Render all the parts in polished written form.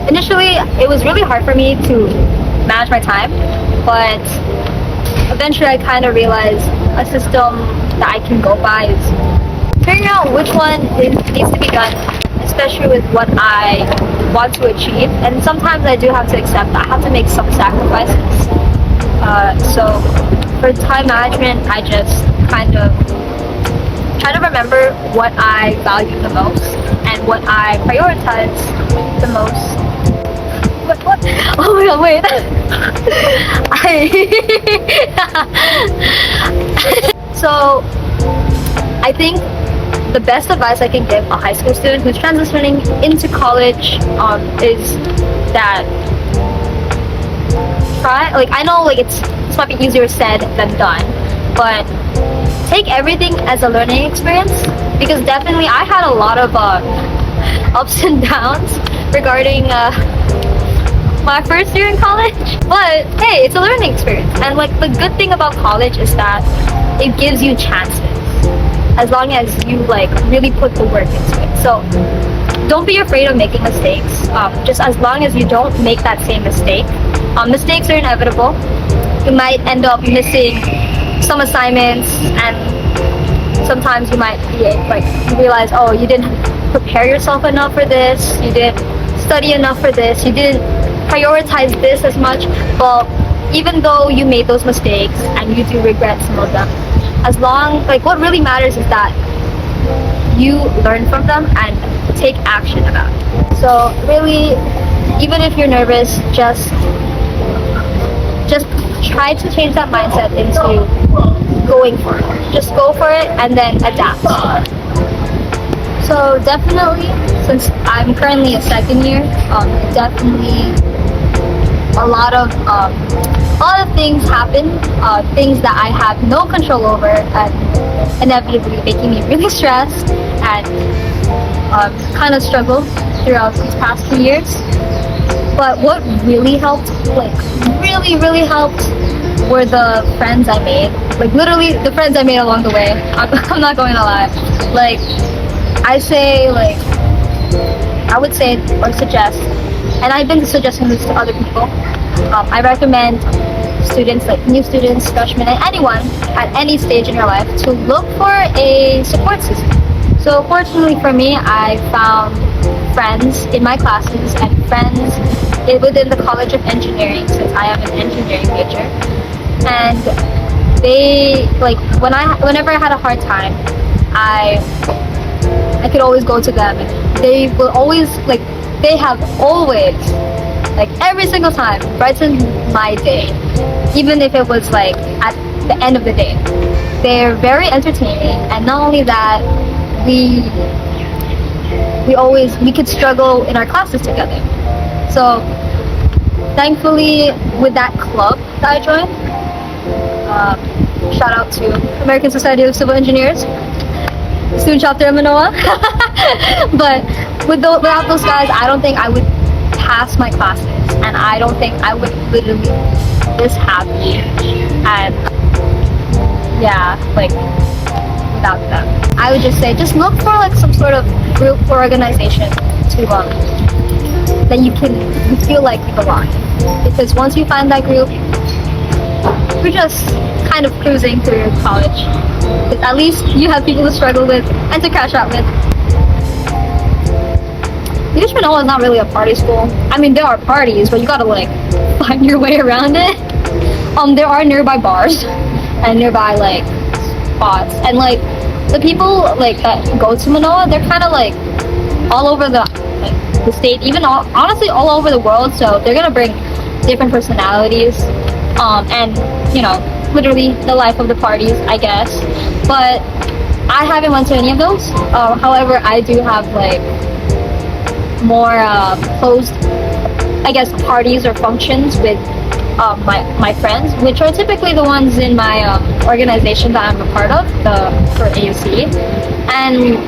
initially it was really hard for me to manage my time, but eventually I kind of realized a system that I can go by is figuring out which one needs to be done, especially with what I want to achieve. And sometimes I do have to accept that I have to make some sacrifices. So for time management, I just kind of try to remember what I value the most and what I prioritize the most. What? Oh my god, wait. So I think the best advice I can give a high school student who's transitioning into college is that I know this might be easier said than done, but take everything as a learning experience, because definitely I had a lot of ups and downs regarding my first year in college, but hey, it's a learning experience. And the good thing about college is that it gives you chances as long as you really put the work into it. So don't be afraid of making mistakes, just as long as you don't make that same mistake. Mistakes are inevitable. You might end up missing some assignments, and sometimes you might you realize, oh, you didn't prepare yourself enough for this, you didn't study enough for this, you didn't prioritize this as much. Well, even though you made those mistakes and you do regret some of them, as long what really matters is that you learn from them and take action about it. So really, even if you're nervous, just try to change that mindset into going for it. Just go for it and then adapt. So definitely, since I'm currently a second year, definitely a lot of things happen, things that I have no control over, and inevitably making me really stressed and kind of struggle throughout these past 2 years. But what really helped, really helped, were the friends I made. Literally the friends I made along the way. I'm not going to lie. I would say or suggest, and I've been suggesting this to other people, I recommend students, new students, freshmen, and anyone at any stage in your life to look for a support system. So fortunately for me, I found friends in my classes and friends within the College of Engineering, since I am an engineering major. And they, whenever I had a hard time, I could always go to them, and they will always, they have always, every single time, brightened my day, even if it was at the end of the day. They're very entertaining, and not only that, we could struggle in our classes together. So thankfully, with that club that I joined, shout out to American Society of Civil Engineers, student chapter in Manoa. But without those guys, I don't think I would pass my classes, and I don't think I would literally be this happy, and yeah, without them. I would just say, just look for some sort of group or organization to that you feel like you belong in. Because once you find that group, you're just kind of cruising through college. Because at least you have people to struggle with and to crash out with. UH Manoa is not really a party school. I mean, there are parties, but you gotta find your way around it. There are nearby bars and nearby spots, and the people that go to Manoa, they're kind of all over the state, even honestly all over the world. So they're gonna bring different personalities, and literally the life of the parties, I guess. But I haven't went to any of those. However, I do have more closed, I guess, parties or functions with my friends, which are typically the ones in my organization that I'm a part of, for AUC. And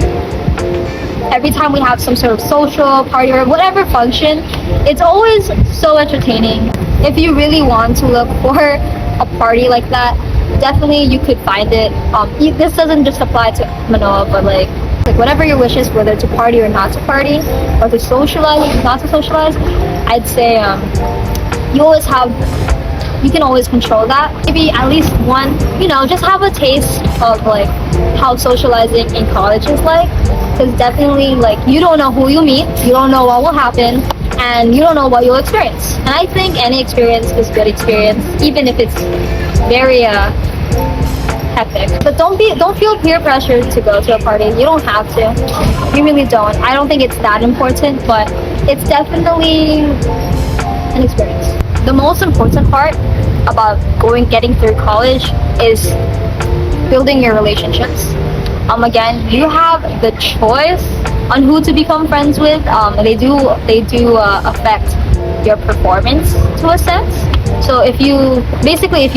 every time we have some sort of social party or whatever function, it's always so entertaining. If you really want to look for a party like that, definitely you could find it. This doesn't just apply to Manoa, but Like whatever your wish is, whether to party or not to party, or to socialize, not to socialize, I'd say you can always control that. Maybe at least one, just have a taste of like how socializing in college is like. Because definitely, like, you don't know who you meet, you don't know what will happen, and you don't know what you'll experience. And I think any experience is good experience, even if it's very hectic. But don't feel peer pressured to go to a party. You don't have to. You really don't. I don't think it's that important, but it's definitely an experience. The most important part about getting through college is building your relationships. Again, you have the choice on who to become friends with. They do affect your performance to a sense. So if you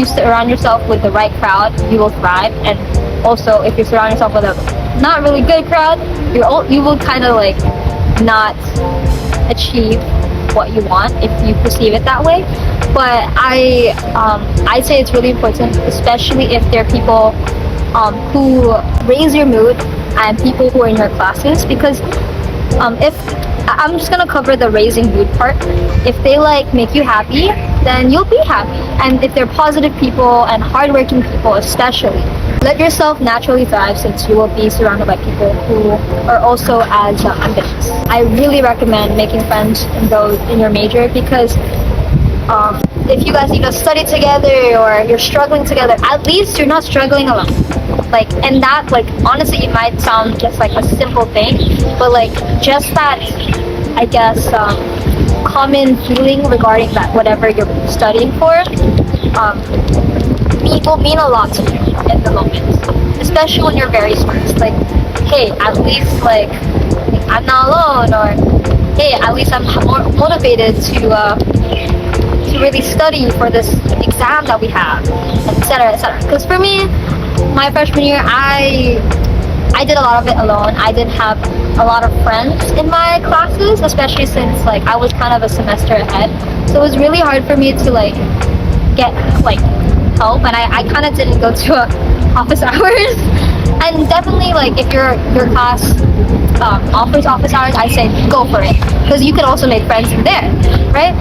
surround yourself with the right crowd, you will thrive. And also, if you surround yourself with a not really good crowd, you will kind of like not achieve what you want if you perceive it that way. But I'd say it's really important, especially if there are people who raise your mood and people who are in your classes, because if I'm just gonna cover the raising mood part. If they like make you happy, then you'll be happy. And if they're positive people and hardworking people especially, let yourself naturally thrive, since you will be surrounded by people who are also as ambitious. I really recommend making friends in your major, because if you guys study together or you're struggling together, at least you're not struggling alone. Like, and that, like, honestly, it might sound just like a simple thing, but like just that, I guess, common feeling regarding that whatever you're studying for will mean a lot to you in the moment, especially when you're very smart. Like, hey, at least like I'm not alone, or hey, at least I'm more motivated to really study for this exam that we have, etc., etc. Because for me, my freshman year, I did a lot of it alone. I didn't have a lot of friends in my classes, especially since like I was kind of a semester ahead. So it was really hard for me to like get like help, and I kind of didn't go to office hours. And definitely, like, if your class offers office hours, I say go for it, because you can also make friends in there, right?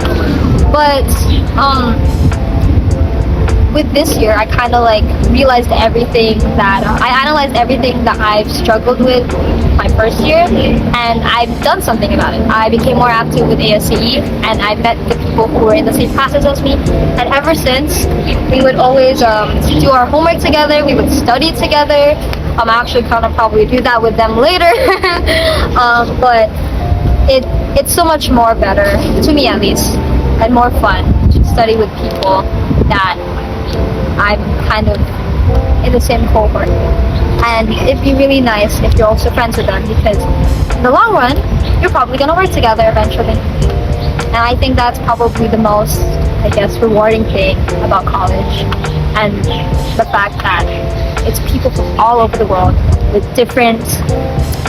But with this year, I kind of like realized everything that I analyzed everything that I've struggled with my first year, and I've done something about it. I became more active with ASCE, and I met the people who were in the same classes as me. And ever since, we would always do our homework together. We would study together. I'm actually gonna probably do that with them later. But it's so much more better, to me at least, and more fun to study with people that I'm kind of in the same cohort. And it'd be really nice if you're also friends with them, because in the long run, you're probably gonna work together eventually. And I think that's probably the most, I guess, rewarding thing about college, and the fact that it's people from all over the world with different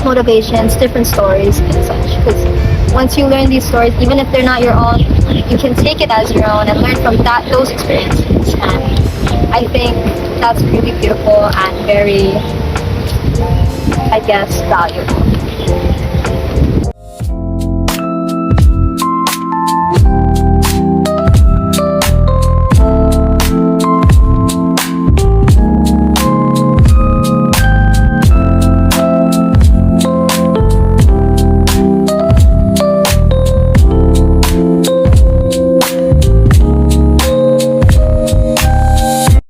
motivations, different stories, and such. Because once you learn these stories, even if they're not your own, you can take it as your own and learn from those experiences. And I think that's really beautiful and very, I guess, valuable.